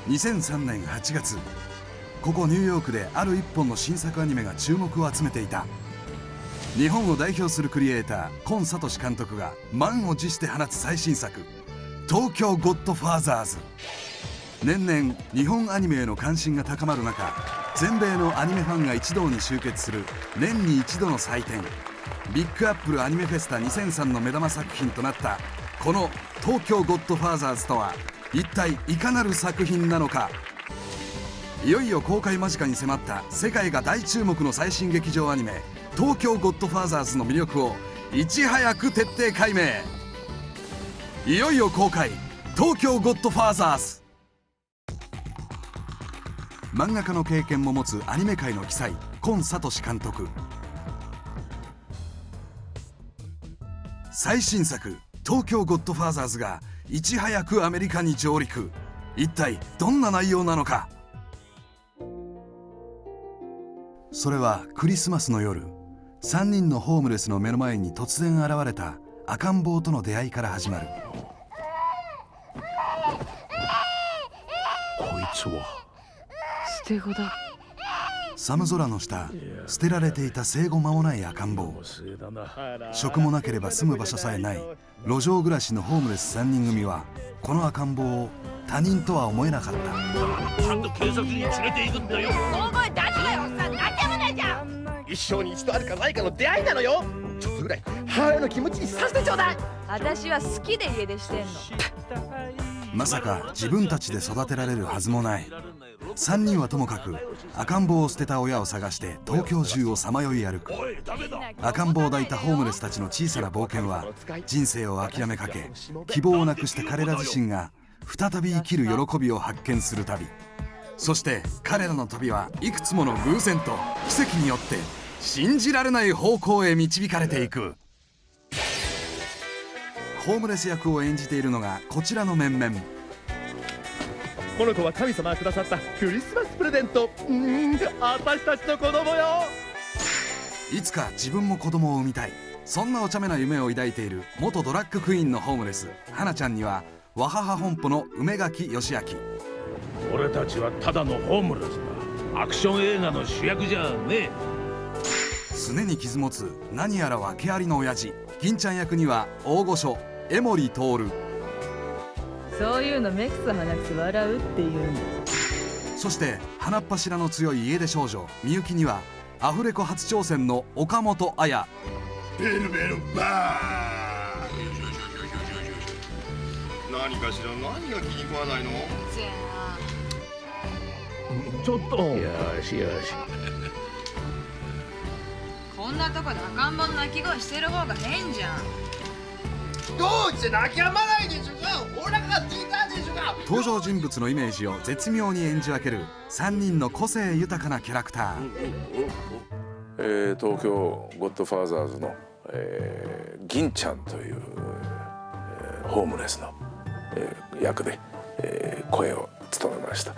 2003年8月、ここニューヨークである一本の新作アニメが注目を集めていた。日本を代表するクリエイター今聡監督が満を持して放つ最新作、東京ゴッドファーザーズ。年々日本アニメへの関心が高まる中、全米のアニメファンが一堂に集結する年に一度の祭典、ビッグアップルアニメフェスタ2003の目玉作品となったこの東京ゴッドファーザーズとは一体いかなる作品なのか。いよいよ公開間近に迫った世界が大注目の最新劇場アニメ東京ゴッドファーザーズの魅力をいち早く徹底解明。いよいよ公開、東京ゴッドファーザーズ。漫画家の経験も持つアニメ界の鬼才今聡監督。最新作東京ゴッドファーザーズがいち早くアメリカに上陸。一体どんな内容なのか。それはクリスマスの夜、3人のホームレスの目の前に突然現れた赤ん坊との出会いから始まる。こいつは捨て子だ。寒空の下、捨てられていた生後間もない赤ん坊。食もなければ住む場所さえない路上暮らしのホームレス3人組はこの赤ん坊を他人とは思えなかった。ちゃんと警察に連れて行くんだよ。大声出すなよ、おっさん。なんでもないじゃん。一生に一度あるかないかの出会いなのよ。ちょっとぐらい母親の気持ちにさせてちょうだい。私は好きで家出してんの。まさか自分たちで育てられるはずもない。3人はともかく赤ん坊を捨てた親を探して東京中をさまよい歩く。赤ん坊を抱いたホームレスたちの小さな冒険は人生を諦めかけ希望をなくした彼ら自身が再び生きる喜びを発見する旅。そして彼らの旅はいくつもの偶然と奇跡によって信じられない方向へ導かれていく。ホームレス役を演じているのがこちらの面々。この子は神様がくださったクリスマスプレゼント。私たちの子供よ。いつか自分も子供を産みたい、そんなお茶目な夢を抱いている元ドラッグクイーンのホームレス花ちゃんにはわはは本舗の梅垣義明。俺たちはただのホームレスだ。アクション映画の主役じゃねえ。すねに傷持つ何やら訳ありの親父銀ちゃん役には大御所江守徹。そういうの目くそ鼻くそ笑うっていうんだ。そして鼻っ柱の強い家出少女みゆきにはアフレコ初挑戦の岡本綾。ベルベルバー。何かしら、何が気に食わないの？ちょっと。よしよし。こんなとこで赤ん坊の泣き声してる方が変じゃん。どうして泣き止まないでしょうか。お腹がついたでしょうか。登場人物のイメージを絶妙に演じ分ける3人の個性豊かなキャラクター。東京ゴッドファーザーズの、銀ちゃんという、ホームレスの、役で、声を務めました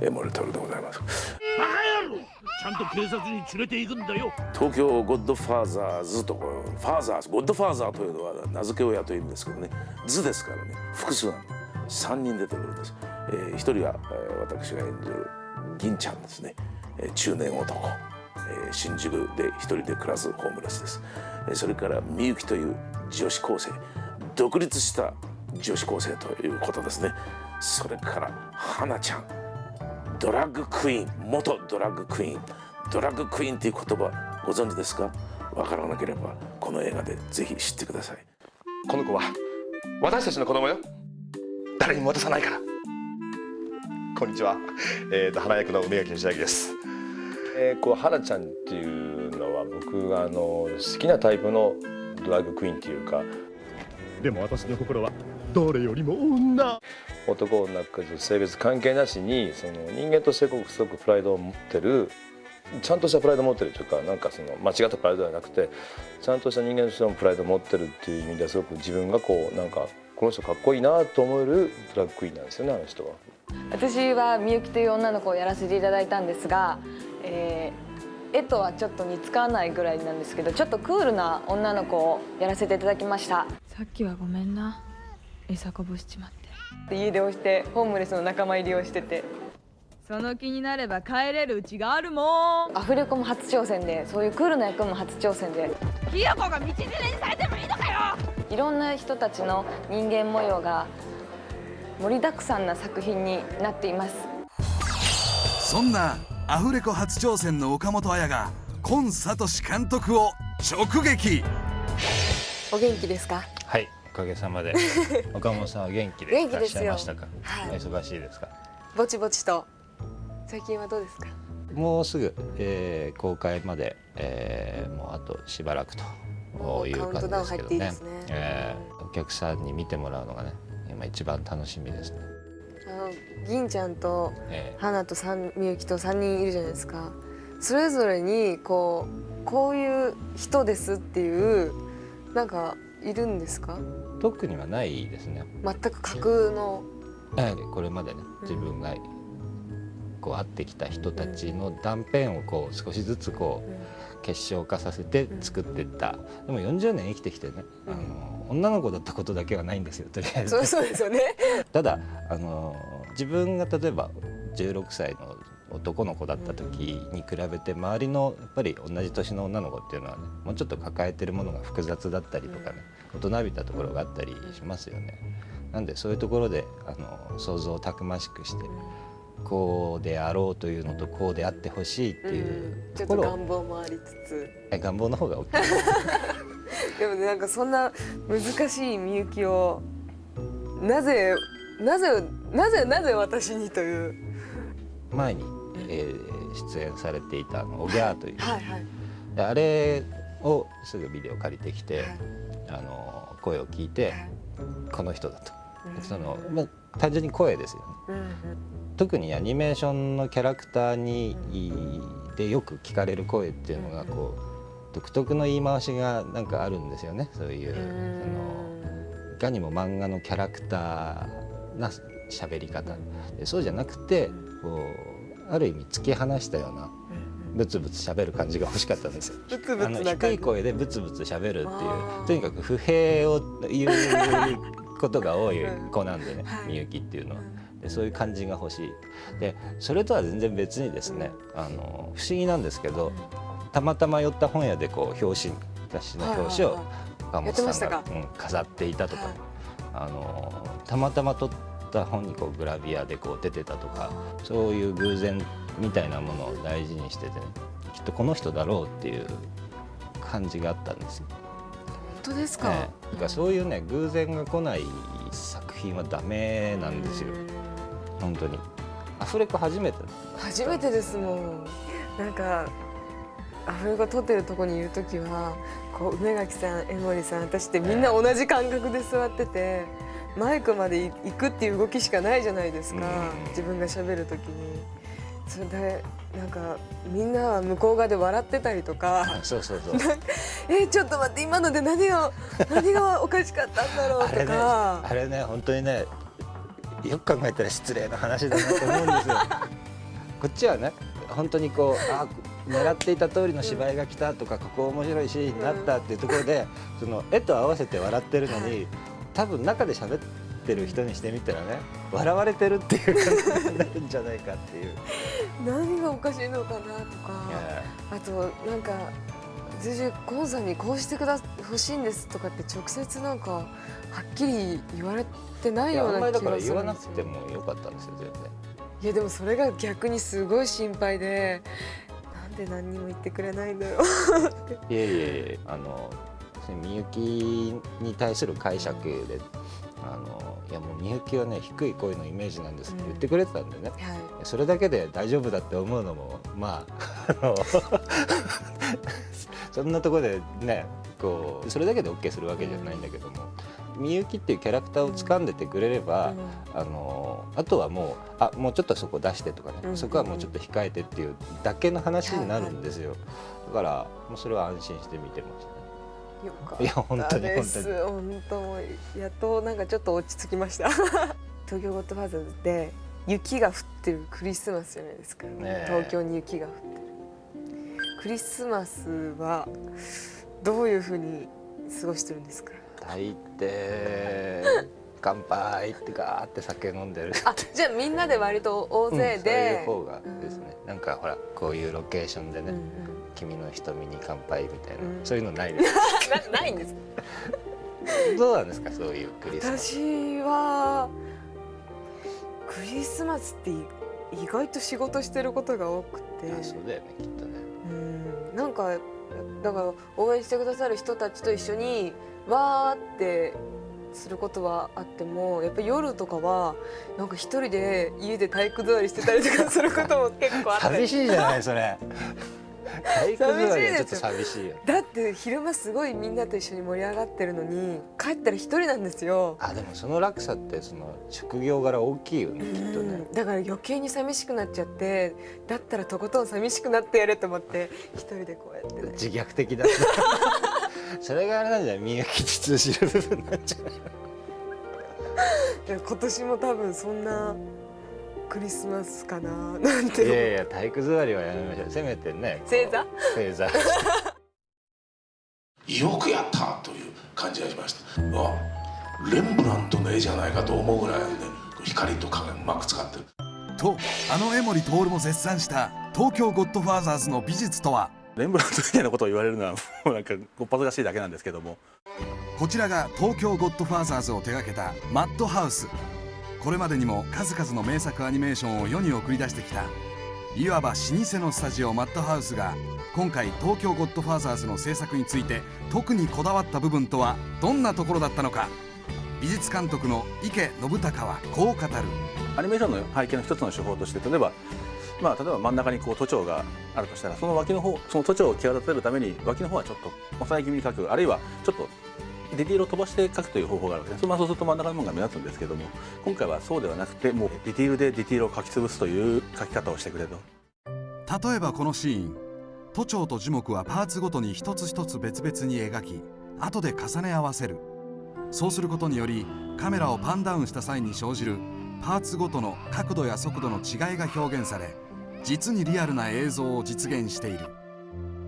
江守徹でございます。バカ野郎！ちゃんと警察に連れて行くんだよ。東京ゴッドファーザーズとかファーザーズゴッドファーザーというのは名付け親というんですけどね、図ですからね、複数なんで3人出てくるんです。1人は、私が演じる銀ちゃんですね、中年男、新宿で1人で暮らすホームレスです。それからみゆきという女子高生、独立した女子高生ということですね。それから花ちゃん、ドラッグクイーン、元ドラッグクイーン。ドラッグクイーンっていう言葉ご存知ですか？わからなければこの映画でぜひ知ってください。この子は私たちの子供よ。誰にも渡さないから。こんにちは、花役の梅垣義明です。花ちゃんっていうのは僕が好きなタイプのドラッグクイーンっていうか、でも私の心はどれよりも女。男女性別関係なしに人間としてすごくプライドを持ってる、ちゃんとしたプライドを持ってるというか、なんか間違ったプライドではなくてちゃんとした人間としてのプライドを持ってるっていう意味ではすごく自分がなんかこの人かっこいいなと思えるドラッグクイーンなんですよね、あの人は。私はみゆきという女の子をやらせていただいたんですが、絵とはちょっと似つかないぐらいなんですけど、ちょっとクールな女の子をやらせていただきました。さっきはごめんな、餌こぼしちまって。って家出をしてホームレスの仲間入りをしてて、その気になれば帰れるうちがあるもん。アフレコも初挑戦で、そういうクールな役も初挑戦で、ひよこが道連れにされてもいいのかよ。いろんな人たちの人間模様が盛りだくさんな作品になっています。そんなアフレコ初挑戦の岡本綾が今聡監督を直撃。お元気ですか？はい、おかげさまで岡本さんは元気でいらっしゃいましたか？はい、お忙しいですか？ぼちぼちと。最近はどうですか？もうすぐ、公開まで、もうあとしばらくという感じですけどね。お客さんに見てもらうのがね、今一番楽しみですね。銀ちゃんと花とみゆきと3人いるじゃないですか。それぞれにこういう人ですっていうなんかいるんですか？特にはないですね。全く架空の、これまでね、自分がこう会ってきた人たちの断片をこう少しずつこう結晶化させて作っていった。でも40年生きてきてね、女の子だったことだけはないんですよ、とりあえず。そうですよね。ただ自分が例えば16歳の男の子だった時に比べて、周りのやっぱり同じ年の女の子っていうのはね、もうちょっと抱えてるものが複雑だったりとかね、大人びたところがあったりしますよね。なんでそういうところで想像をたくましくして、こうであろうというのとこうであってほしいっていうところを、ちょっと願望もありつつ、願望の方が大きいでもね、なんかそんな難しいみゆきをなぜ私にという前に、出演されていたおぎゃーという、であれをすぐビデオ借りてきて、声を聞いて、この人だと、単純に声ですよね。特にアニメーションのキャラクターでよく聞かれる声っていうのがこう独特の言い回しがなんかあるんですよね。そういういかにも漫画のキャラクターな喋り方で、そうじゃなくてこうある意味突き放したようなブツブツ喋る感じが欲しかったんですよ。低い声でブツブツ喋るっていう、とにかく不平を言うことが多い子なんでね、みゆきっていうのは。でそういう感じが欲しい。でそれとは全然別にですね、不思議なんですけど、たまたま寄った本屋でこう雑誌の表紙を岡本さんが飾っていたとか、たまたま撮った本にこうグラビアでこう出てたとか、そういう偶然みたいなものを大事にしててね、きっとこの人だろうっていう感じがあったんですよ。本当ですか？だからそういうね、偶然が来ない作品はダメなんですよ。本当にアフレコ初めてですもん。なんかアフレコ撮ってるとこにいる時はこう梅垣さん、江森さん、私ってみんな同じ感覚で座ってて、マイクまで行くっていう動きしかないじゃないですか、自分が喋る時に。それでなんかみんなは向こう側で笑ってたりとか、ちょっと待って、今ので何がおかしかったんだろうとかあれね、本当にね、よく考えたら失礼な話だなと思うんですよ。こっちはね、本当にこう狙っていた通りの芝居が来たとか、ここ面白いシーンになったっていうところで、その絵と合わせて笑ってるのに、多分中で喋ってる人にしてみたらね、笑われてるっていう感じになるんじゃないかっていう。何がおかしいのかなとか、あとなんかコンさんにこうしてほしいんですとかって直接なんかはっきり言われてないような気がするんですよ。だから言わなくてもよかったんですよ、全然。いやでもそれが逆にすごい心配で、なんで何にも言ってくれないんだろう。いえみゆきに対する解釈で、いやもうみゆきはね、低い声のイメージなんですって言ってくれてたんでね、それだけで大丈夫だって思うのもまあそんなところでね、こうそれだけで OK するわけじゃないんだけども、みゆきっていうキャラクターを掴んでてくれれば、あとはもうちょっとそこ出してとかね、そこはもうちょっと控えてっていうだけの話になるんですよ。だからもうそれは安心して見てましたね。よかったです。本当もうやっとなんかちょっと落ち着きました。東京ゴッドファーザーズで雪が降ってるクリスマスじゃないですか、東京に雪が降ってるクリスマスはどういうふうに過ごしてるんですか？大抵乾杯ってガーって酒飲んでるってあ、じゃあみんなで割と大勢で、そういう方がですね、なんかほらこういうロケーションでね、君の瞳に乾杯みたいな、そういうのないですないんです。どうなんですか、そういうクリスマス。私はクリスマスって意外と仕事してることが多くて、そうだよね、きっとね。なんかだから応援してくださる人たちと一緒にわーってすることはあっても、やっぱり夜とかはなんか一人で家で体育座りしてたりとかすることも結構あって寂しいじゃないそれ体育座りはちょっと寂しいよ。だって昼間すごいみんなと一緒に盛り上がってるのに帰ったら一人なんですよ。あ、でもその落差ってその職業柄大きいよね、きっとね。だから余計に寂しくなっちゃって、だったらとことん寂しくなってやれと思って一人でこうやって、ね、自虐的だそれがあれなんじゃない、みゆきに通じる部分なんじゃない。今年も多分そんなクリスマスかななんて。いやいや、体育座りはやめましょう。せめてね、正座よくやったという感じがしました。レンブラントの絵じゃないかと思うぐらいなんで、光と影うまく使ってると、あの江守徹も絶賛した東京ゴッドファーザーズの美術とは。レンブラントみたいなことを言われるのはもうなんかこっぱずかしいだけなんですけども、こちらが東京ゴッドファーザーズを手掛けたマッドハウス。これまでにも数々の名作アニメーションを世に送り出してきた、いわば老舗のスタジオマッドハウスが今回東京ゴッドファーザーズの制作について特にこだわった部分とはどんなところだったのか。美術監督の池信孝はこう語る。アニメーションの背景の一つの手法として、例えば真ん中にこう都庁があるとしたら、その脇の方、その都庁を際立てるために脇の方はちょっと抑え気味に描く、あるいはちょっとディティールを飛ばして描くという方法があるんですね。そうすると真ん中のものが目立つんですけども、今回はそうではなくて、もうディティールでディティールを描き潰すという描き方をしてくれと。例えばこのシーン、都庁と樹木はパーツごとに一つ一つ別々に描き、後で重ね合わせる。そうすることによりカメラをパンダウンした際に生じるパーツごとの角度や速度の違いが表現され、実にリアルな映像を実現している。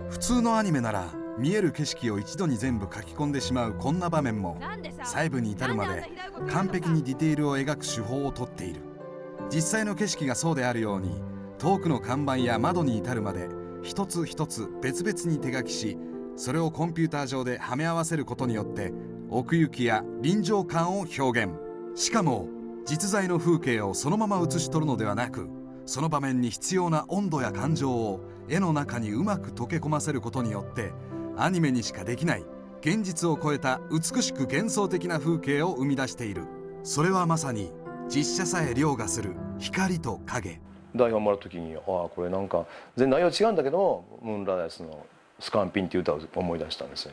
普通のアニメなら見える景色を一度に全部書き込んでしまうこんな場面も、細部に至るまで完璧にディテールを描く手法をとっている。実際の景色がそうであるように、遠くの看板や窓に至るまで一つ一つ別々に手書きし、それをコンピューター上ではめ合わせることによって奥行きや臨場感を表現。しかも実在の風景をそのまま写し取るのではなく、その場面に必要な温度や感情を絵の中にうまく溶け込ませることによって、アニメにしかできない現実を超えた美しく幻想的な風景を生み出している。それはまさに実写さえ凌駕する光と影。台本もらう時に、これなんか全然内容違うんだけど、ムーンライダースのスカンピンっていう歌を思い出したんですよ。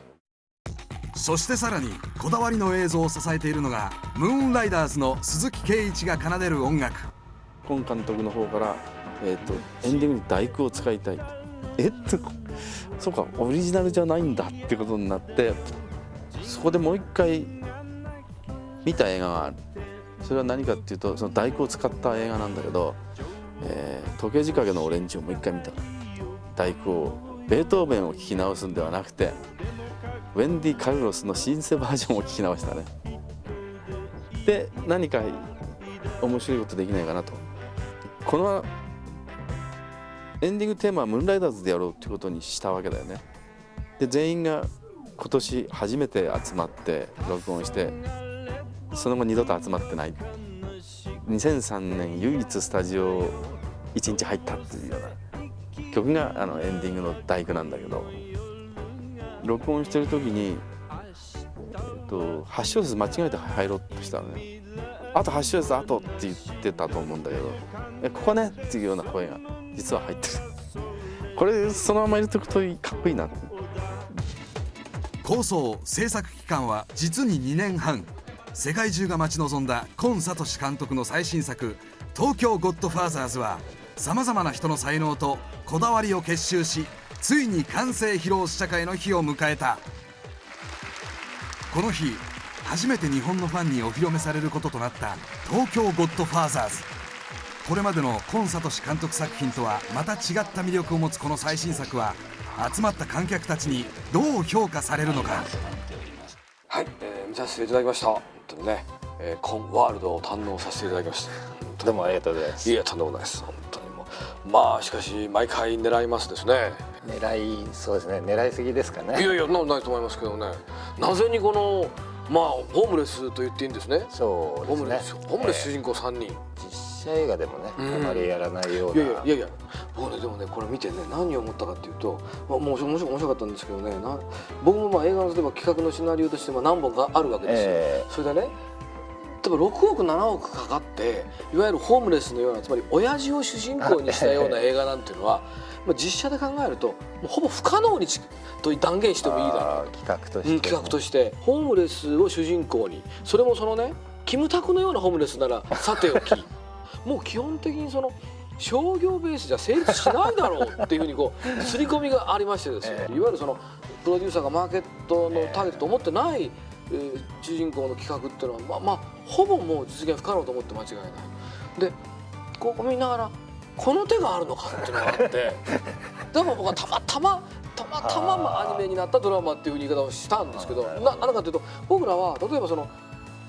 そしてさらにこだわりの映像を支えているのがムーンライダーズの鈴木圭一が奏でる音楽。今監督の方からエンディングに第九を使いたい。そうか、オリジナルじゃないんだってことになって、そこでもう一回見た映画がある。それは何かっていうと、その第九を使った映画なんだけど、時計仕掛けのオレンジをもう一回見た。第九をベートーベンを聴き直すんではなくて、ウェンディ・カルロスのシンセバージョンを聴き直したね。で、何か面白いことできないかなと。このエンディングテーマはムーンライダーズでやろうってことにしたわけだよね。で、全員が今年初めて集まって録音して、その後二度と集まってない。2003年唯一スタジオ1日入ったっていうような曲がエンディングの第九なんだけど、録音してる時に、8小節間違えて入ろうとしたのね。あと8小節あとって言ってたと思うんだけど、ここねっていうような声が実は入ってる。これそのまま入れておくとかっこいいな。構想制作期間は実に2年半。世界中が待ち望んだ今聡監督の最新作「東京ゴッドファーザーズ」はさまざまな人の才能とこだわりを結集し、ついに完成披露試写会の日を迎えた。この日初めて日本のファンにお披露目されることとなった「東京ゴッドファーザーズ」。これまでの今聡監督作品とはまた違った魅力を持つこの最新作は、集まった観客たちにどう評価されるのか。はい、見させていただきました。本当にね、コンワールドを堪能させていただきました。どうもありがとうございます。いやとんでもないです。本当にもうまあしかし毎回狙いますですね。そうですね、狙いすぎですかね。いやいやそんなことないと思いますけどね。なぜにこのまあホームレスと言っていいんですね。そうですね。ホームレス主人公3人。実写映画でもね、あまりやらないような。いや僕ねでもねこれ見てね何を思ったかっていうと、まあ、面白かったんですけどね。僕もまあ映画の例えば企画のシナリオとして何本かあるわけですよ。それでね。例えば6億7億かかっていわゆるホームレスのようなつまり親父を主人公にしたような映画なんていうのは実写で考えるともうほぼ不可能にと断言してもいいだろう企画としてホームレスを主人公にそれもそのねキムタクのようなホームレスならさておきもう基本的にその商業ベースじゃ成立しないだろうっていうふうにこう刷り込みがありましてですね、いわゆるそのプロデューサーがマーケットのターゲットと思ってない主人公の企画っていうのはまあほぼもう実現不可能と思って間違いない。でこう見ながらこの手があるのかっていうのがあってでも僕はたまたまアニメになったドラマっていう言い方をしたんですけどなんかというと僕らは例えばその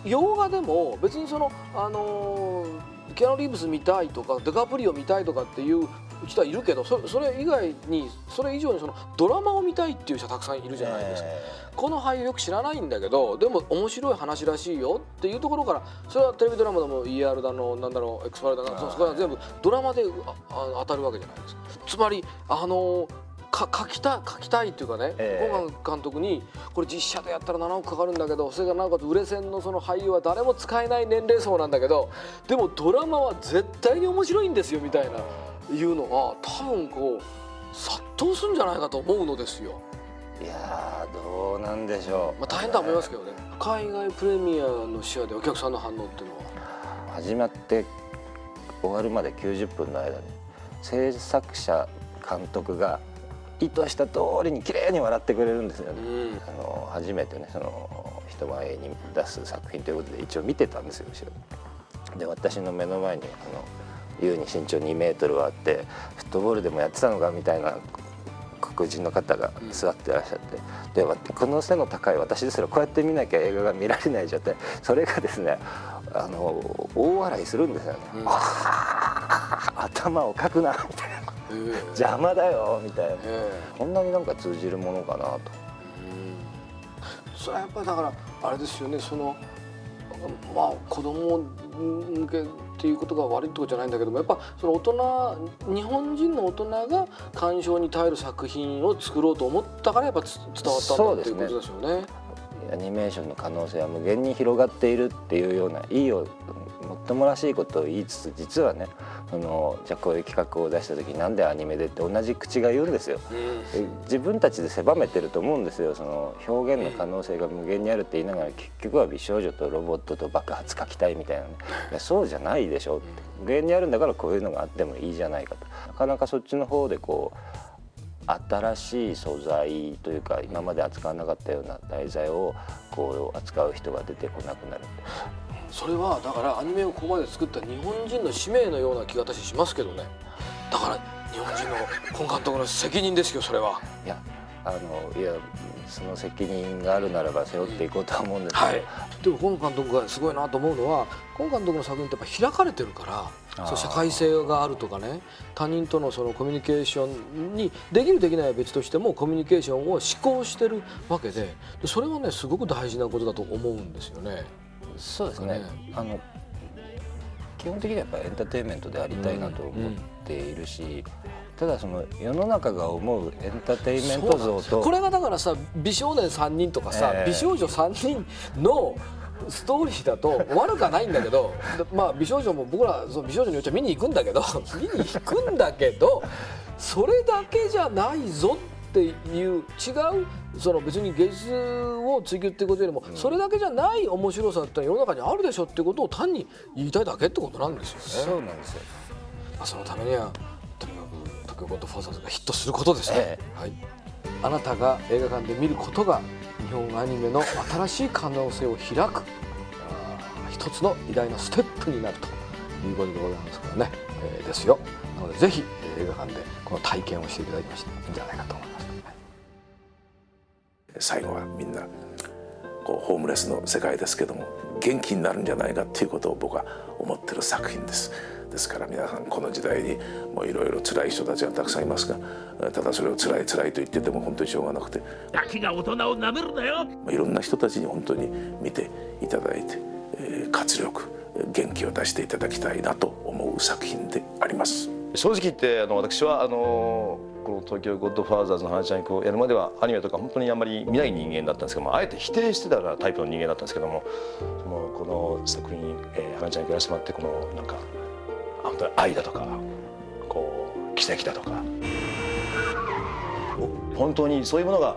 洋画でも別にそのキアヌ・リーブス見たいとかデカプリオ見たいとかっていう人はいるけどそれ以外にそれ以上にそのドラマを見たいっていう人はたくさんいるじゃないですか。この俳優よく知らないんだけどでも面白い話らしいよっていうところからそれはテレビドラマでも ER だのなんだろう X ファイルだのそこは全部ドラマで当たるわけじゃないですか。つまり書きたいっていうかねゴン監督にこれ実写でやったら7億かかるんだけどそれがなおかつ売れ線のその俳優は誰も使えない年齢層なんだけどでもドラマは絶対に面白いんですよみたいないうのが多分こう殺到するんじゃないかと思うのですよ。いやどうなんでしょう。まあ大変だと思いますけどね。海外プレミアの試合でお客さんの反応っていうのは始まって終わるまで90分の間に制作者監督が意図した通りに綺麗に笑ってくれるんですよね。初めてねその人前に出す作品ということで一応見てたんですよ後ろに。で私の目の前に優に身長2メートルはあってフットボールでもやってたのかみたいな黒人の方が座ってらっしゃって、でこの背の高い私ですらこうやって見なきゃ映画が見られない状態それがですね大笑いするんですよね。頭をかくなみたいな。邪魔だよみたいな、こんなになんか通じるものかなと。それはやっぱりだからあれですよねそのまあ子供向けっていうことが悪いってことじゃないんだけどもやっぱその日本人の大人が鑑賞に耐える作品を作ろうと思ったからやっぱ伝わったんだっていうことですよね。アニメーションの可能性は無限に広がっているっていうようないいよもっともらしいことを言いつつ実はねじゃあこういう企画を出した時なんでアニメでって同じ口が言うんですよ。自分たちで狭めてると思うんですよ。その表現の可能性が無限にあるって言いながら結局は美少女とロボットと爆発描きたいみたいなねいやそうじゃないでしょって無限にあるんだからこういうのがあってもいいじゃないかと。なかなかそっちの方でこう新しい素材というか今まで扱わなかったような題材をこう扱う人が出てこなくなる。それはだからアニメをここまで作った日本人の使命のような気が私しますけどね。だから日本人の今監督の責任ですよそれは。いやその責任があるならば背負っていこうとは思うんですけど、でも今監督がすごいなと思うのは今監督の作品ってやっぱ開かれてるからそう社会性があるとかね他人とのそのコミュニケーションにできるできないは別としてもコミュニケーションを志向してるわけでそれはねすごく大事なことだと思うんですよね。そうですね。基本的にはやっぱりエンターテインメントでありたいなと思っているし、ただその世の中が思うエンターテインメント像とこれがだからさ美少年3人とかさ、美少女3人のストーリーだと悪くはないんだけどまあ美少女も僕らその美少女によっちゃ見に行くんだけどそれだけじゃないぞっていう違うその別に芸術を追求っていうことよりもそれだけじゃない面白さって世の中にあるでしょっていうことを単に言いたいだけってことなんですよね。そうなんですよ。そのためにはとにかく東京ゴッドファーザーズがヒットすることですね。はい、あなたが映画館で見ることが日本アニメの新しい可能性を開く一つの偉大なステップになるということでございますからね、ですよ。なのでぜひ映画館でこの体験をしていただきましたらいいんじゃないかと思います。最後はみんなこうホームレスの世界ですけども元気になるんじゃないかっていうことを僕は思ってる作品です。ですから皆さんこの時代にもういろいろ辛い人たちがたくさんいますが、ただそれを辛い辛いと言ってても本当にしょうがなくて、ガキが大人をなめるなよ。いろんな人たちに本当に見ていただいて、活力元気を出していただきたいなと思う作品であります。正直言って私はこの東京ゴッドファーザーズの花ちゃん役をやるまではアニメとか本当にあんまり見ない人間だったんですけども、あえて否定してたタイプの人間だったんですけども、この作品花ちゃん役やらせてもらって、このなんか本当に愛だとかこう奇跡だとか本当にそういうものが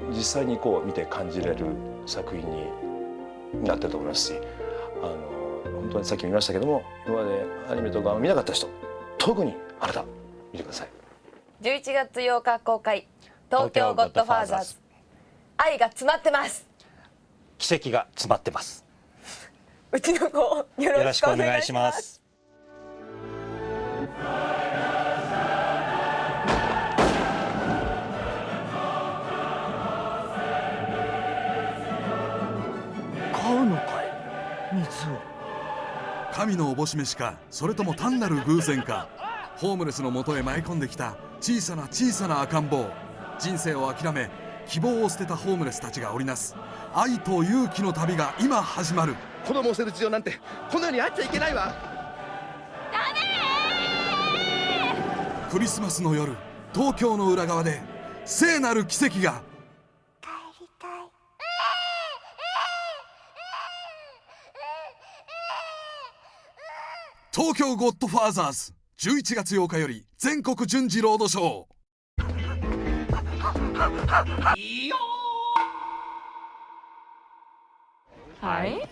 実際にこう見て感じれる作品になってると思いますし、本当にさっき見ましたけども、今までアニメとか見なかった人、特にあなた見てください。11月8日公開、東京ゴッドファーザーズ。愛が詰まってます。奇跡が詰まってます。うちの子よろしくお願いします。買うのかい、水を。神のおぼし飯か、それとも単なる偶然か。ホームレスの元へ舞い込んできた小さな小さな赤ん坊。人生を諦め希望を捨てたホームレスたちが織りなす愛と勇気の旅が今始まる。子供を捨てる必要なんてこの世にあっちゃいけないわ。クリスマスの夜、東京の裏側で聖なる奇跡が。東京ゴッドファーザーズ、11月8日より全国順次ロードショー。はい。